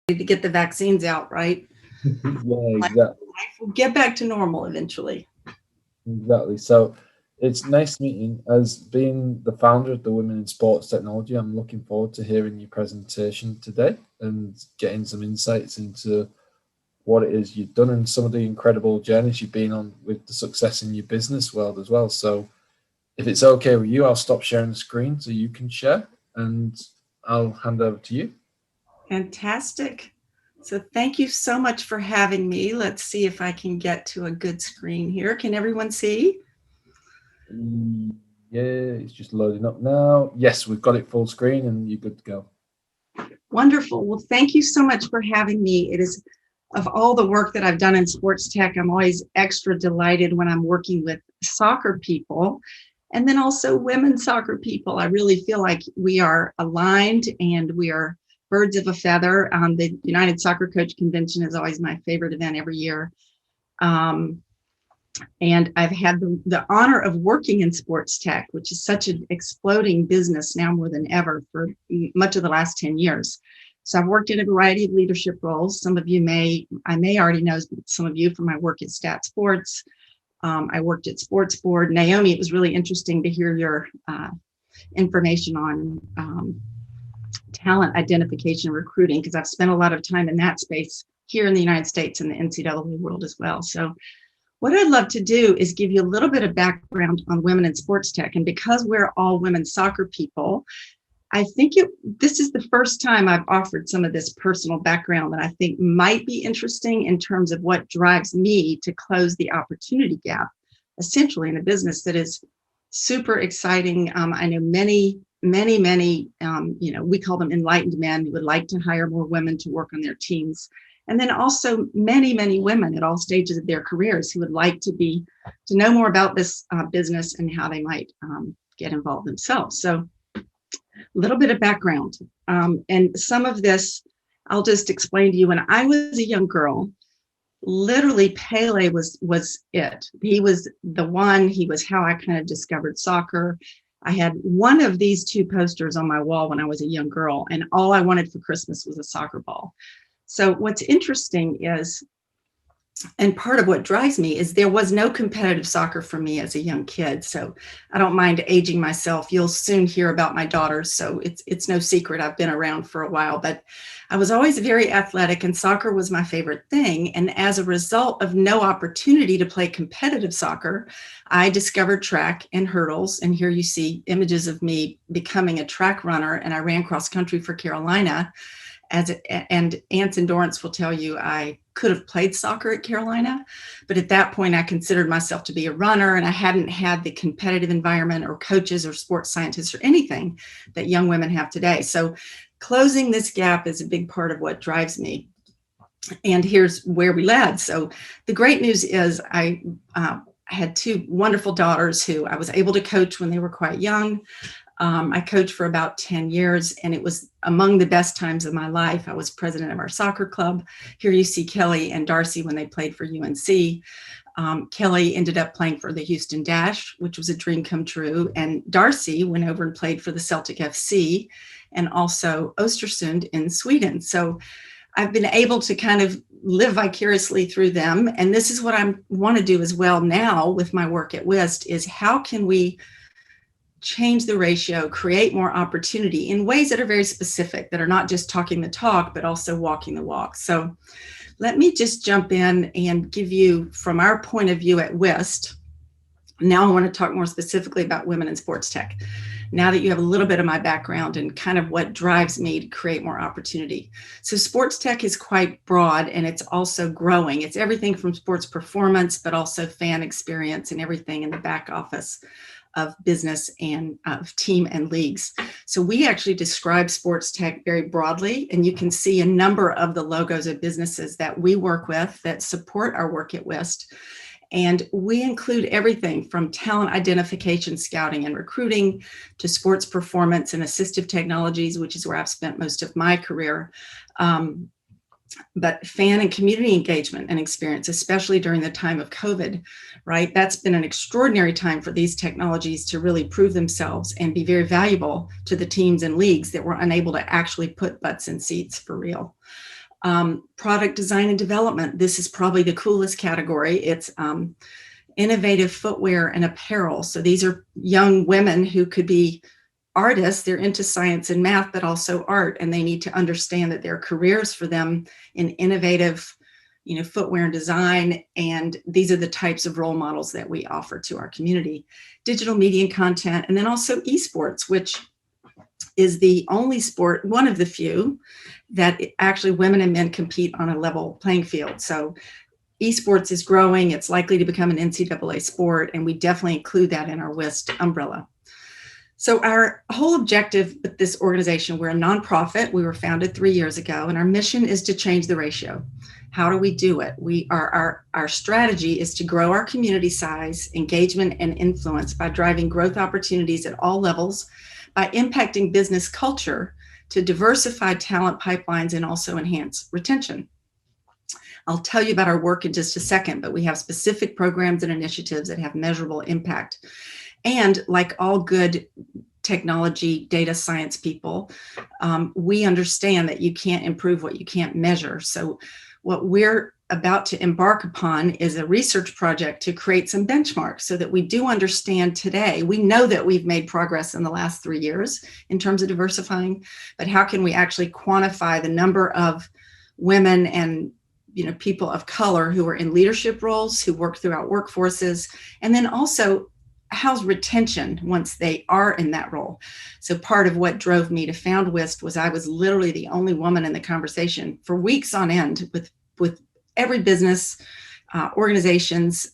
to get the vaccines out, right? Yeah, Life exactly. will get back to normal eventually. Exactly. So it's nice meeting. As being the founder of the Women in Sports Technology, I'm looking forward to hearing your presentation today and getting some insights into what it is you've done and some of the incredible journeys you've been on with the success in your business world as well. So if it's okay with you, I'll stop sharing the screen so you can share and I'll hand over to you. Fantastic. So thank you so much for having me. Let's see if I can get to a good screen here. Can everyone see? Yeah, it's just loading up now. Yes, we've got it full screen and you're good to go. Wonderful. Well, thank you so much for having me. It is, of all the work that I've done in sports tech, I'm always extra delighted when I'm working with soccer people and then also women soccer people. I really feel like we are aligned and we are birds of a feather. The United Soccer Coach Convention is always my favorite event every year. Um, and I've had the honor of working in sports tech, which is such an exploding business now more than ever for much of the last 10 years. So I've worked in a variety of leadership roles. I may already know some of you from my work at Stat Sports. I worked at Sports Board. Naomi, it was really interesting to hear your information on talent identification and recruiting, because I've spent a lot of time in that space here in the United States and the NCAA world as well. So what I'd love to do is give you a little bit of background on women in sports tech. And because we're all women soccer people, I think this is the first time I've offered some of this personal background that I think might be interesting in terms of what drives me to close the opportunity gap, essentially in a business that is super exciting. I know many, we call them enlightened men who would like to hire more women to work on their teams. And then also many women at all stages of their careers who would like to know more about this business and how they might get involved themselves. So a little bit of background. And some of this, I'll just explain to you. When I was a young girl, literally Pele was it. He was the one. He was how I kind of discovered soccer. I had one of these two posters on my wall when I was a young girl, and all I wanted for Christmas was a soccer ball. So what's interesting is, and part of what drives me is there was no competitive soccer for me as a young kid. So I don't mind aging myself. You'll soon hear about my daughters. So it's no secret I've been around for a while, but I was always very athletic and soccer was my favorite thing. And as a result of no opportunity to play competitive soccer, I discovered track and hurdles. And here you see images of me becoming a track runner, and I ran cross country for Carolina. And Ance and Dorrance will tell you I could have played soccer at Carolina, but at that point I considered myself to be a runner, and I hadn't had the competitive environment or coaches or sports scientists or anything that young women have today. So closing this gap is a big part of what drives me. And here's where we led. So the great news is I had two wonderful daughters who I was able to coach when they were quite young. I coached for about 10 years, and it was among the best times of my life. I was president of our soccer club. Here you see Kelly and Darcy when they played for UNC. Kelly ended up playing for the Houston Dash, which was a dream come true. And Darcy went over and played for the Celtic FC and also Östersund in Sweden. So I've been able to kind of live vicariously through them. And this is what I want to do as well now with my work at WIST, is how can we change the ratio, create more opportunity in ways that are very specific, that are not just talking the talk, but also walking the walk. So let me just jump in and give you, from our point of view at WIST, now I want to talk more specifically about women in sports tech. Now that you have a little bit of my background and kind of what drives me to create more opportunity. So sports tech is quite broad, and it's also growing. It's everything from sports performance, but also fan experience and everything in the back office of business and of team and leagues. So we actually describe sports tech very broadly, and you can see a number of the logos of businesses that we work with that support our work at WIST. And we include everything from talent identification, scouting, and recruiting to sports performance and assistive technologies, which is where I've spent most of my career. But fan and community engagement and experience, especially during the time of COVID, right? That's been an extraordinary time for these technologies to really prove themselves and be very valuable to the teams and leagues that were unable to actually put butts in seats for real. Product design and development. This is probably the coolest category. It's innovative footwear and apparel. So these are young women who could be artists. They're into science and math, but also art, and they need to understand that there are careers for them in innovative, footwear and design. And these are the types of role models that we offer to our community. Digital media and content, and then also esports, which is the only sport, one of the few, that actually women and men compete on a level playing field. So esports is growing. It's likely to become an NCAA sport, and we definitely include that in our WIST umbrella. So our whole objective with this organization, we're a nonprofit. We were founded 3 years ago, and our mission is to change the ratio. How do we do it? Our strategy is to grow our community size, engagement, and influence by driving growth opportunities at all levels, by impacting business culture to diversify talent pipelines and also enhance retention. I'll tell you about our work in just a second, but we have specific programs and initiatives that have measurable impact. And like all good technology, data science people, we understand that you can't improve what you can't measure. So what we're about to embark upon is a research project to create some benchmarks so that we do understand today. We know that we've made progress in the last 3 years in terms of diversifying, but how can we actually quantify the number of women and people of color who are in leadership roles, who work throughout workforces, and then also how's retention once they are in that role. So part of what drove me to found WIST was I was literally the only woman in the conversation for weeks on end with every business, organizations.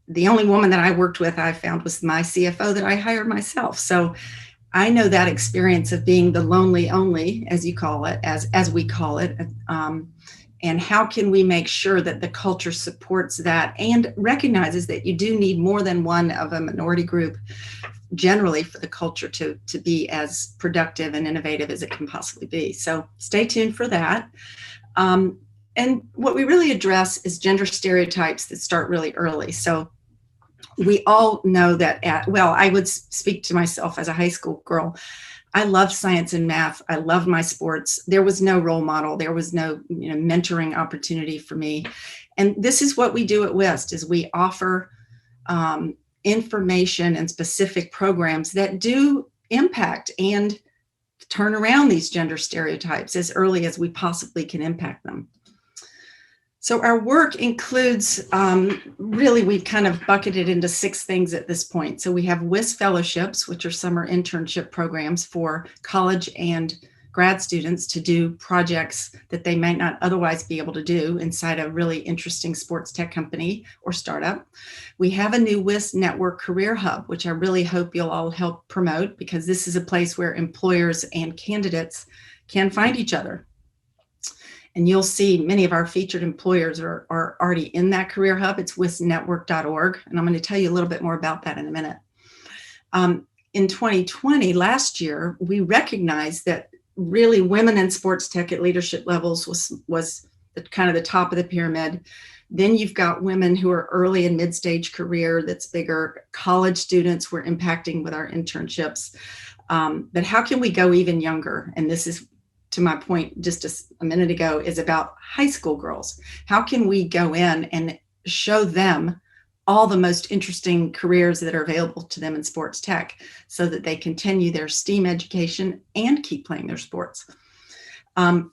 The only woman that I worked with, I found, was my CFO that I hired myself. So I know that experience of being the lonely only, as you call it, as we call it. And how can we make sure that the culture supports that and recognizes that you do need more than one of a minority group generally for the culture to be as productive and innovative as it can possibly be. So stay tuned for that. And what we really address is gender stereotypes that start really early. So we all know that I would speak to myself as a high school girl. I love science and math. I love my sports. There was no role model. There was no mentoring opportunity for me. And this is what we do at WIST, is we offer information and specific programs that do impact and turn around these gender stereotypes as early as we possibly can impact them. So our work includes, really, we've kind of bucketed into 6 things at this point. So we have Wiz Fellowships, which are summer internship programs for college and grad students to do projects that they might not otherwise be able to do inside a really interesting sports tech company or startup. We have a new WIS Network Career Hub, which I really hope you'll all help promote, because this is a place where employers and candidates can find each other. And you'll see many of our featured employers are already in that career hub. It's wisnetwork.org. And I'm going to tell you a little bit more about that in a minute. In 2020, last year, we recognized that really women in sports tech at leadership levels was kind of the top of the pyramid. Then you've got women who are early and mid-stage career that's bigger. College students we're impacting with our internships. But how can we go even younger? And this is, to my point just a minute ago, is about high school girls. How can we go in and show them all the most interesting careers that are available to them in sports tech so that they continue their STEAM education and keep playing their sports?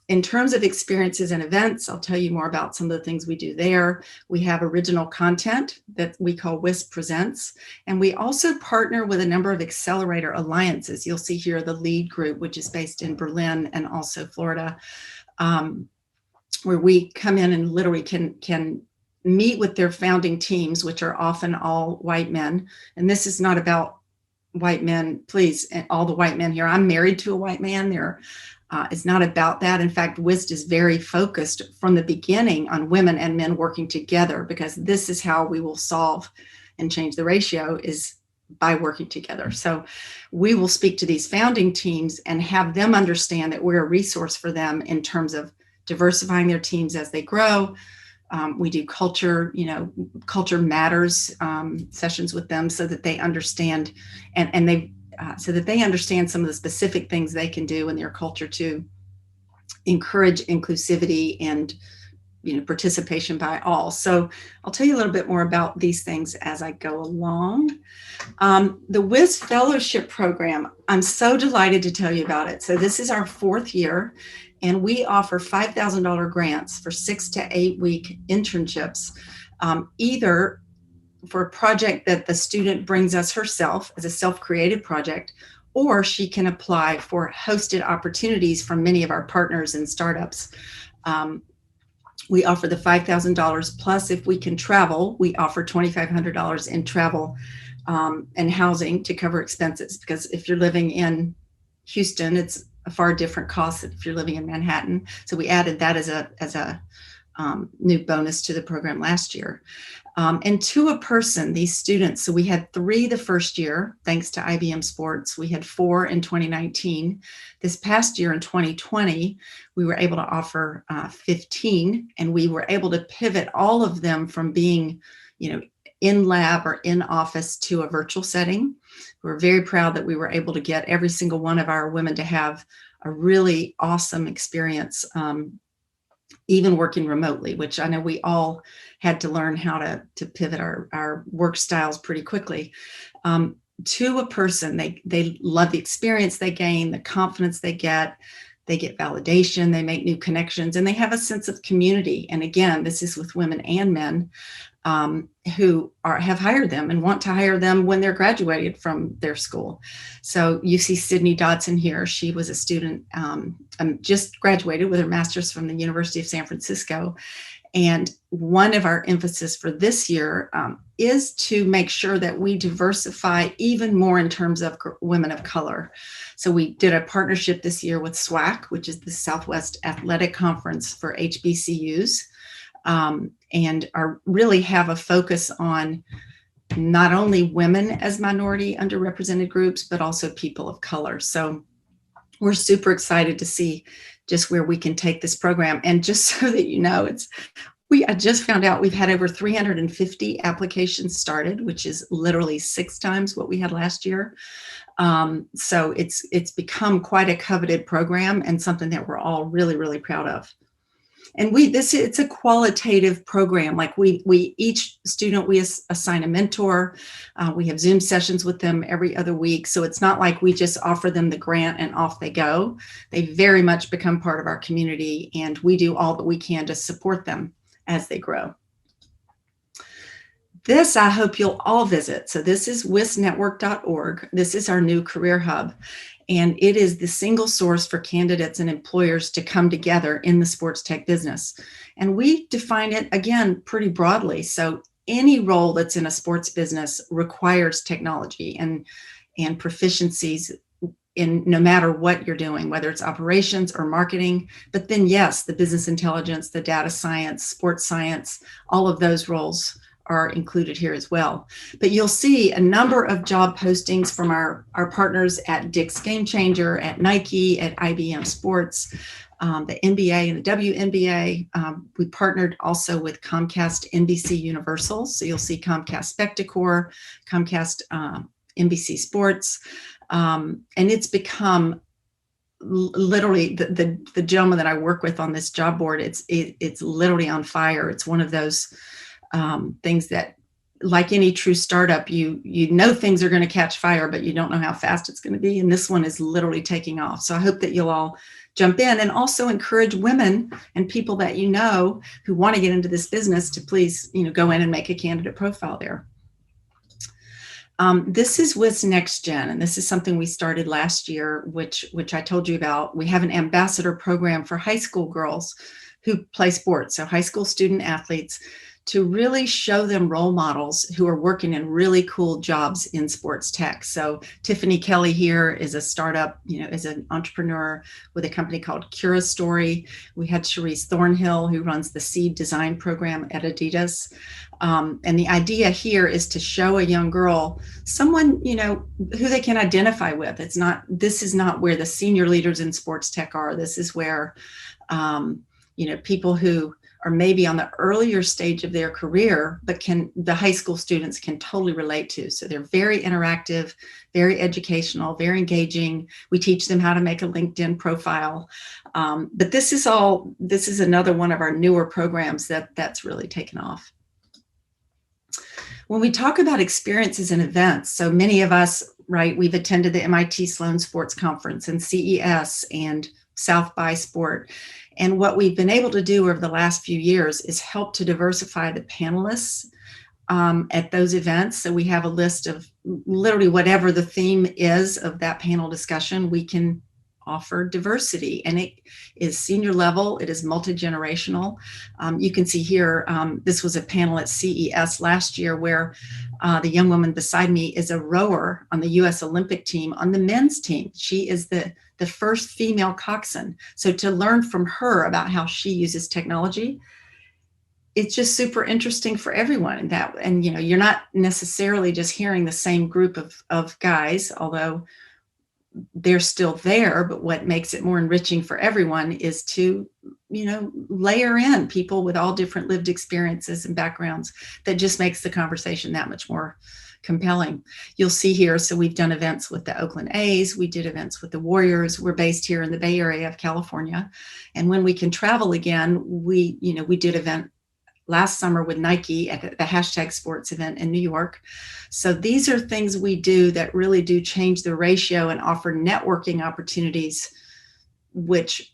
In terms of experiences and events, I'll tell you more about some of the things we do there. We have original content that we call WIS Presents, and we also partner with a number of accelerator alliances. You'll see here the LEAD group, which is based in Berlin and also Florida, where we come in and literally can meet with their founding teams, which are often all white men. And this is not about white men, please, all the white men here. I'm married to a white man. It's not about that. In fact, WIST is very focused from the beginning on women and men working together, because this is how we will solve and change the ratio, is by working together. So we will speak to these founding teams and have them understand that we're a resource for them in terms of diversifying their teams as they grow. We do culture matters sessions with them so that they understand so that they understand some of the specific things they can do in their culture to encourage inclusivity and participation by all. So I'll tell you a little bit more about these things as I go along. The Wiz Fellowship Program, I'm so delighted to tell you about it. So this is our 4th year, and we offer $5,000 grants for 6 to 8 week internships, either for a project that the student brings us herself as a self-created project, or she can apply for hosted opportunities from many of our partners and startups. We offer the $5,000 plus, if we can travel, we offer $2,500 in travel and housing to cover expenses, because if you're living in Houston, it's a far different cost than if you're living in Manhattan. So we added that as a new bonus to the program last year. And to a person, these students, so we had 3 the first year, thanks to IBM Sports. We had 4 in 2019. This past year in 2020, we were able to offer 15, and we were able to pivot all of them from being, in lab or in office to a virtual setting. We're very proud that we were able to get every single one of our women to have a really awesome experience, even working remotely, which I know we all had to learn how to pivot our work styles pretty quickly. To a person, they love the experience they gain, the confidence they get validation, they make new connections, and they have a sense of community. And again, this is with women and men who have hired them and want to hire them when they're graduated from their school. So you see Sydney Dodson here. She was a student, just graduated with her master's from the University of San Francisco. And one of our emphasis for this year is to make sure that we diversify even more in terms of women of color. So we did a partnership this year with SWAC, which is the Southwest Athletic Conference for HBCUs, and really have a focus on not only women as minority underrepresented groups, but also people of color. So we're super excited to see just where we can take this program. And just so that you know, I just found out we've had over 350 applications started, which is literally 6 times what we had last year. So it's become quite a coveted program and something that we're all really, really proud of. And it's a qualitative program. Like each student, we assign a mentor. We have Zoom sessions with them every other week. So it's not like we just offer them the grant and off they go. They very much become part of our community, and we do all that we can to support them as they grow. This, I hope you'll all visit. So this is wisnetwork.org. This is our new career hub. And it is the single source for candidates and employers to come together in the sports tech business. And we define it, again, pretty broadly. So any role that's in a sports business requires technology and proficiencies in no matter what you're doing, whether it's operations or marketing. But then, yes, the business intelligence, the data science, sports science, all of those roles are included here as well. But you'll see a number of job postings from our partners at Dick's Game Changer, at Nike, at IBM Sports, the NBA and the WNBA. We partnered also with Comcast NBC Universal. So you'll see Comcast Spectacor, Comcast NBC Sports. And it's become literally the gentleman that I work with on this job board, it's literally on fire. It's one of those things that, like any true startup, you know things are going to catch fire, but you don't know how fast it's going to be. And this one is literally taking off. So I hope that you'll all jump in, and also encourage women and people that you know who want to get into this business to please, go in and make a candidate profile there. This is Wiz Next Gen, and this is something we started last year, which I told you about. We have an ambassador program for high school girls who play sports, so high school student athletes, to really show them role models who are working in really cool jobs in sports tech. So Tiffany Kelly here is a startup, is an entrepreneur with a company called Cura Story. We had Cherise Thornhill, who runs the Seed Design Program at Adidas. And the idea here is to show a young girl someone, who they can identify with. This is not where the senior leaders in sports tech are. This is where, people who are maybe on the earlier stage of their career, but the high school students can totally relate to. So they're very interactive, very educational, very engaging. We teach them how to make a LinkedIn profile. But this is another one of our newer programs that's really taken off. When we talk about experiences and events, so many of us, right, we've attended the MIT Sloan Sports Conference and CES and South by Sport. And what we've been able to do over the last few years is help to diversify the panelists at those events. So we have a list of literally whatever the theme is of that panel discussion, we can offer diversity, and it is senior level, it is multi-generational. You can see here, this was a panel at CES last year where the young woman beside me is a rower on the US Olympic team on the men's team. She is the first female coxswain. So to learn from her about how she uses technology, it's just super interesting for everyone. And you're not necessarily just hearing the same group of guys, although they're still there, but what makes it more enriching for everyone is to, layer in people with all different lived experiences and backgrounds. That just makes the conversation that much more compelling. You'll see here, so we've done events with the Oakland A's, we did events with the Warriors. We're based here in the Bay Area of California. And when we can travel again, we did event last summer with Nike at the #sports event in New York. So these are things we do that really do change the ratio and offer networking opportunities, which,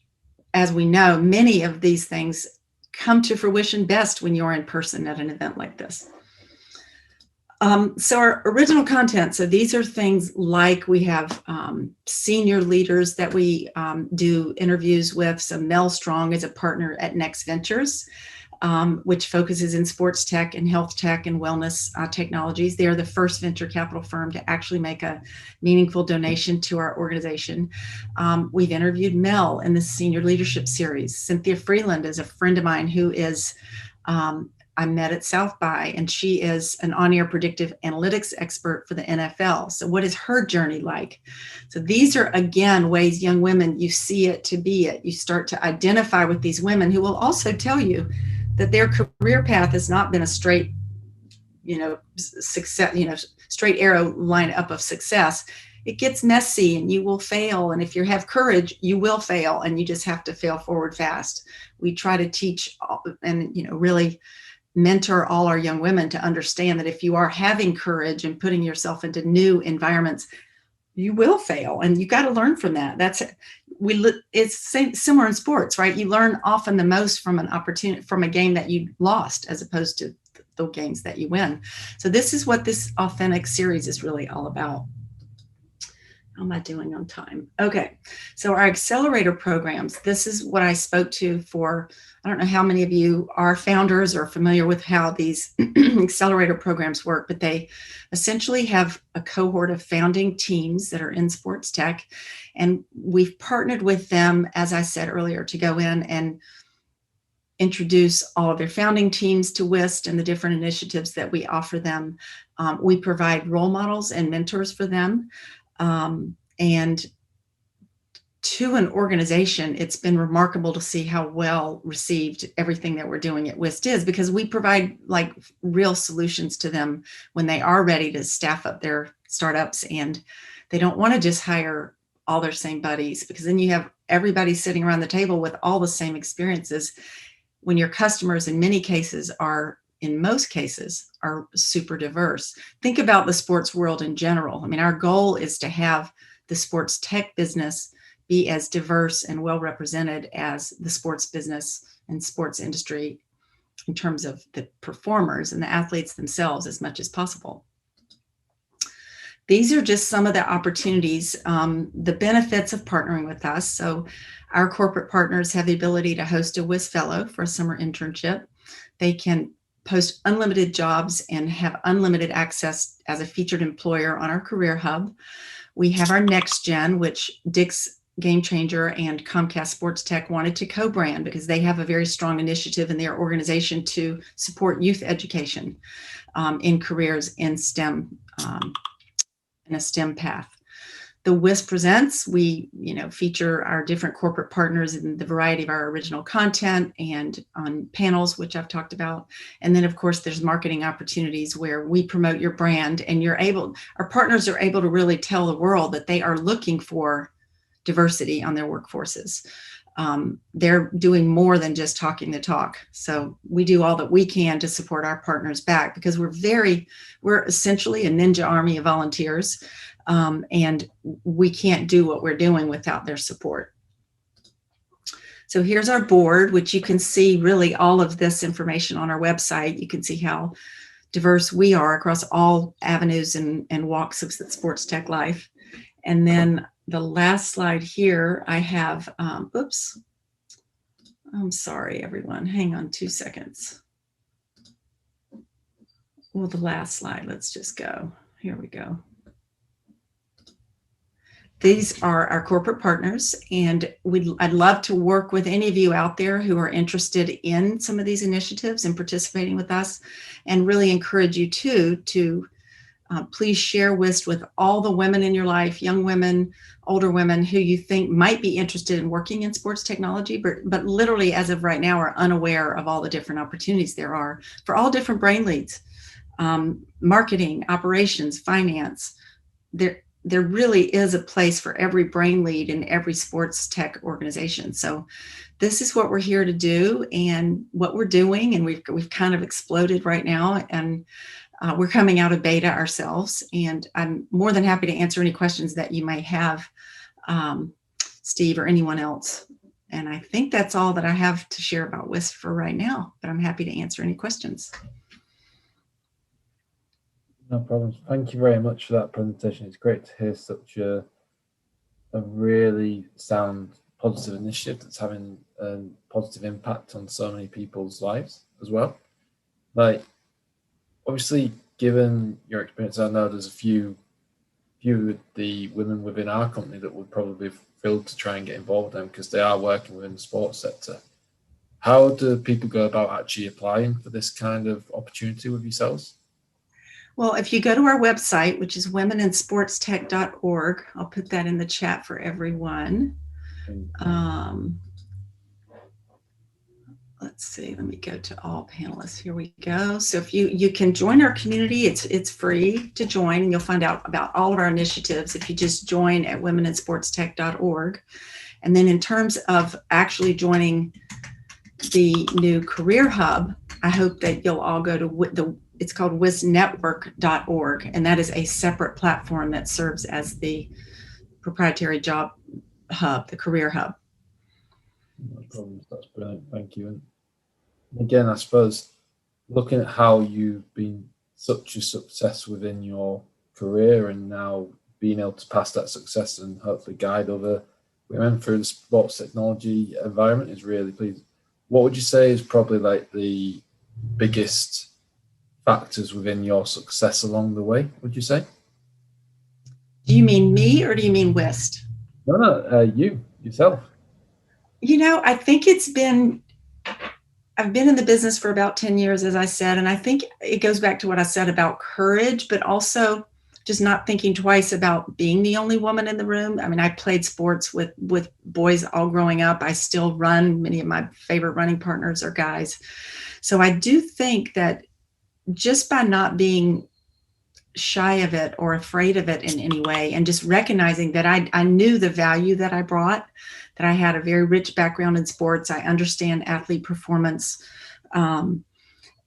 as we know, many of these things come to fruition best when you're in person at an event like this. So our original content, so these are things like we have senior leaders that we do interviews with. So Mel Strong is a partner at Next Ventures, which focuses in sports tech and health tech and wellness technologies. They are the first venture capital firm to actually make a meaningful donation to our organization. We've interviewed Mel in the Senior Leadership Series. Cynthia Freeland is a friend of mine who is, I met at South by, and she is an on-air predictive analytics expert for the NFL. So what is her journey like? So these are, again, ways young women, you see it to be it. You start to identify with these women who will also tell you that their career path has not been a straight, success, straight arrow line up of success. It gets messy and you will fail. And if you have courage, you will fail, and you just have to fail forward fast. We try to teach and, really mentor all our young women to understand that if you are having courage and putting yourself into new environments, you will fail, and you got to learn from that. It's similar in sports, right? You learn often the most from an opportunity, from a game that you lost, as opposed to the games that you win. So this is what this authentic series is really all about. How am I doing on time? Okay, so our accelerator programs, this is what I spoke to for, I don't know how many of you are founders or familiar with how these accelerator programs work, but they essentially have a cohort of founding teams that are in sports tech. And we've partnered with them, as I said earlier, to go in and introduce all of their founding teams to WIST and the different initiatives that we offer them. We provide role models and mentors for them. And to an organization, it's been remarkable to see how well received everything that we're doing at WIST is, because we provide like real solutions to them when they are ready to staff up their startups, and they don't want to just hire all their same buddies, because then you have everybody sitting around the table with all the same experiences when your customers in most cases are super diverse. Think about the sports world in general. I mean, our goal is to have the sports tech business be as diverse and well represented as the sports business and sports industry in terms of the performers and the athletes themselves as much as possible. These are just some of the opportunities, the benefits of partnering with us. So our corporate partners have the ability to host a Wiz Fellow for a summer internship. They can post unlimited jobs and have unlimited access as a featured employer on our career hub. We have our Next Gen, which Dick's Game Changer and Comcast Sports Tech wanted to co-brand because they have a very strong initiative in their organization to support youth education in careers in STEM, in a STEM path. the Wiz Presents, we, feature our different corporate partners in the variety of our original content and on panels, which I've talked about. And then, of course, there's marketing opportunities where we promote your brand, and our partners are able to really tell the world that they are looking for diversity on their workforces. They're doing more than just talking the talk. So we do all that we can to support our partners back, because we're essentially a ninja army of volunteers. And we can't do what we're doing without their support. So here's our board, which you can see really all of this information on our website. You can see how diverse we are across all avenues and walks of sports tech life. And then the last slide here, I have, oops, I'm sorry, everyone. Hang on 2 seconds. Well, the last slide, let's just go. Here we go. These are our corporate partners, and I'd love to work with any of you out there who are interested in some of these initiatives and participating with us, and really encourage you to please share WIST with all the women in your life, young women, older women who you think might be interested in working in sports technology, but literally as of right now are unaware of all the different opportunities there are for all different brain leads, marketing, operations, finance. There really is a place for every brain lead in every sports tech organization. So this is what we're here to do and what we're doing. And we've kind of exploded right now, and we're coming out of beta ourselves. And I'm more than happy to answer any questions that you might have, Steve or anyone else. And I think that's all that I have to share about WISP for right now, but I'm happy to answer any questions. No problems. Thank you very much for that presentation. It's great to hear such a really sound, positive initiative that's having a positive impact on so many people's lives as well. Like, obviously, given your experience, I know there's a few of the women within our company that would probably be thrilled to try and get involved in, because they are working within the sports sector. How do people go about actually applying for this kind of opportunity with yourselves? Well, if you go to our website, which is womeninsportstech.org, I'll put that in the chat for everyone. Let's see, let me go to all panelists. Here we go. So if you can join our community, it's free to join, and you'll find out about all of our initiatives if you just join at womeninsportstech.org. And then in terms of actually joining the new Career Hub, I hope that you'll all go to it's called wisnetwork.org, and that is a separate platform that serves as the proprietary job hub, the Career Hub. No problems. That's brilliant. Thank you. And again, I suppose looking at how you've been such a success within your career, and now being able to pass that success and hopefully guide other women through the sports technology environment is really pleasing. What would you say is probably like the biggest factors within your success along the way, would you say? Do you mean me, or do you mean WIST? No, you, yourself. I think I've been in the business for about 10 years, as I said, and I think it goes back to what I said about courage, but also just not thinking twice about being the only woman in the room. I mean, I played sports with boys all growing up. I still run. Many of my favorite running partners are guys. So I do think that just by not being shy of it or afraid of it in any way, and just recognizing that I knew the value that I brought, that I had a very rich background in sports. I understand athlete performance. And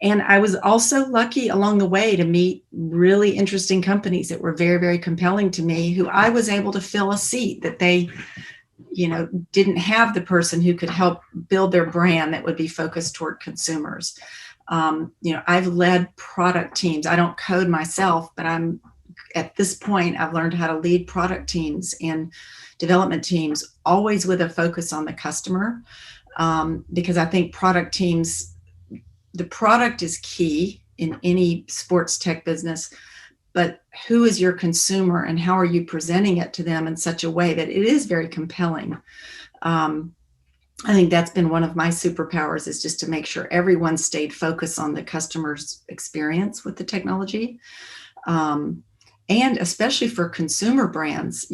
I was also lucky along the way to meet really interesting companies that were very, very compelling to me, who I was able to fill a seat that they, didn't have the person who could help build their brand that would be focused toward consumers. I've led product teams. I don't code myself, but at this point, I've learned how to lead product teams and development teams, always with a focus on the customer, because I think product teams, the product is key in any sports tech business, but who is your consumer and how are you presenting it to them in such a way that it is very compelling? I think that's been one of my superpowers, is just to make sure everyone stayed focused on the customer's experience with the technology. And especially for consumer brands,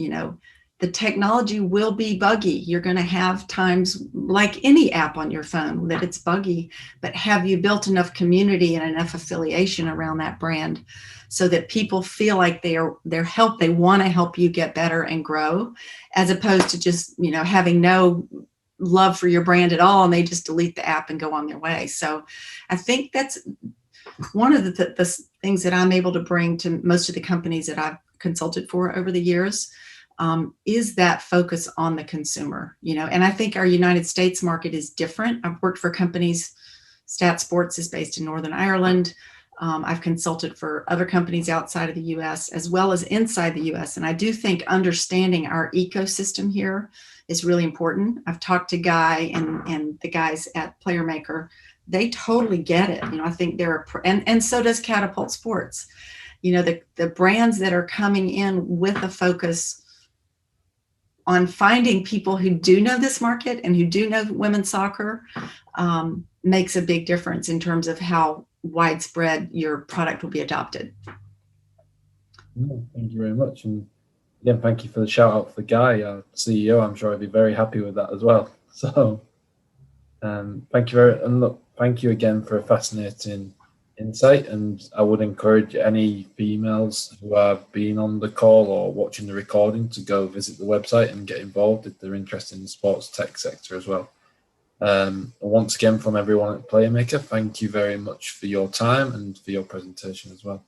the technology will be buggy. You're going to have times like any app on your phone that it's buggy, but have you built enough community and enough affiliation around that brand so that people feel like they want to help you get better and grow, as opposed to just, having no love for your brand at all and they just delete the app and go on their way. So I think that's one of the things that I'm able to bring to most of the companies that I've consulted for over the years, is that focus on the consumer, and I think our United States market is different. I've worked for companies. Stat Sports is based in Northern Ireland. I've consulted for other companies outside of the US as well as inside the US. And I do think understanding our ecosystem here is really important. I've talked to Guy and the guys at Playermaker. They totally get it. I think and so does Catapult Sports. The brands that are coming in with a focus on finding people who do know this market and who do know women's soccer, makes a big difference in terms of how widespread your product will be adopted. Thank you very much. And again, thank you for the shout out for Guy, our CEO. I'm sure he'll be very happy with that as well. So thank you again for a fascinating insight. And I would encourage any females who are being on the call or watching the recording to go visit the website and get involved if they're interested in the sports tech sector as well. Once again, from everyone at Playermaker, thank you very much for your time and for your presentation as well.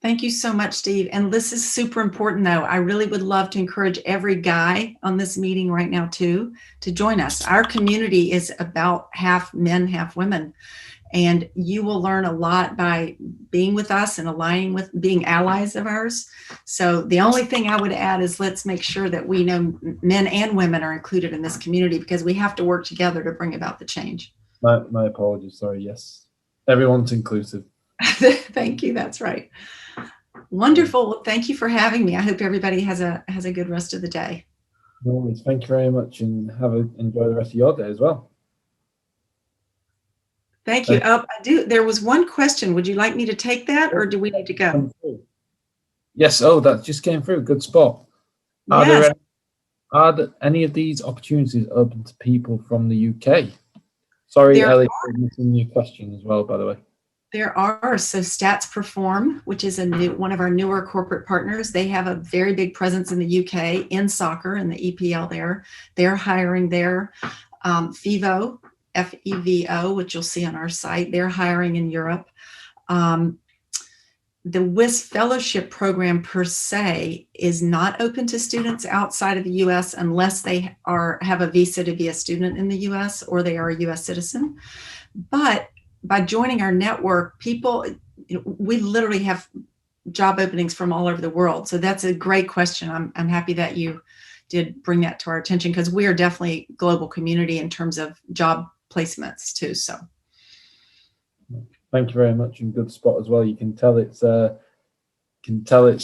Thank you so much, Steve. And this is super important, though. I really would love to encourage every guy on this meeting right now, too, to join us. Our community is about half men, half women. And you will learn a lot by being with us and aligning with being allies of ours. So the only thing I would add is let's make sure that we know men and women are included in this community, because we have to work together to bring about the change. My apologies. Sorry. Yes. Everyone's inclusive. Thank you. That's right. Wonderful. Well, thank you for having me. I hope everybody has a good rest of the day. No worries. Thank you very much, and enjoy the rest of your day as well. Thank you. I do. There was one question. Would you like me to take that, or do we need to go? Yes. Oh, that just came through. Good spot. Yes. Are there any of these opportunities open to people from the UK? Sorry, Ellie, for missing your question as well, by the way. There are. So Stats Perform, which is one of our newer corporate partners, they have a very big presence in the UK in soccer and the EPL there. They're hiring there. FEVO, FEVO, which you'll see on our site, they're hiring in Europe. The Wiz Fellowship Program per se is not open to students outside of the US unless they have a visa to be a student in the US or they are a US citizen. But by joining our network, we literally have job openings from all over the world. So that's a great question. I'm happy that you did bring that to our attention, because we are definitely a global community in terms of job placements too. So thank you very much, and good spot as well. You can tell it's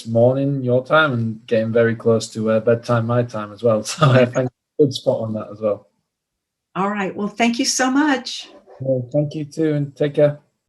morning your time and getting very close to bedtime my time as well. So thank you. Good spot on that as well. All right. Well, thank you so much. Well, thank you too, and take care.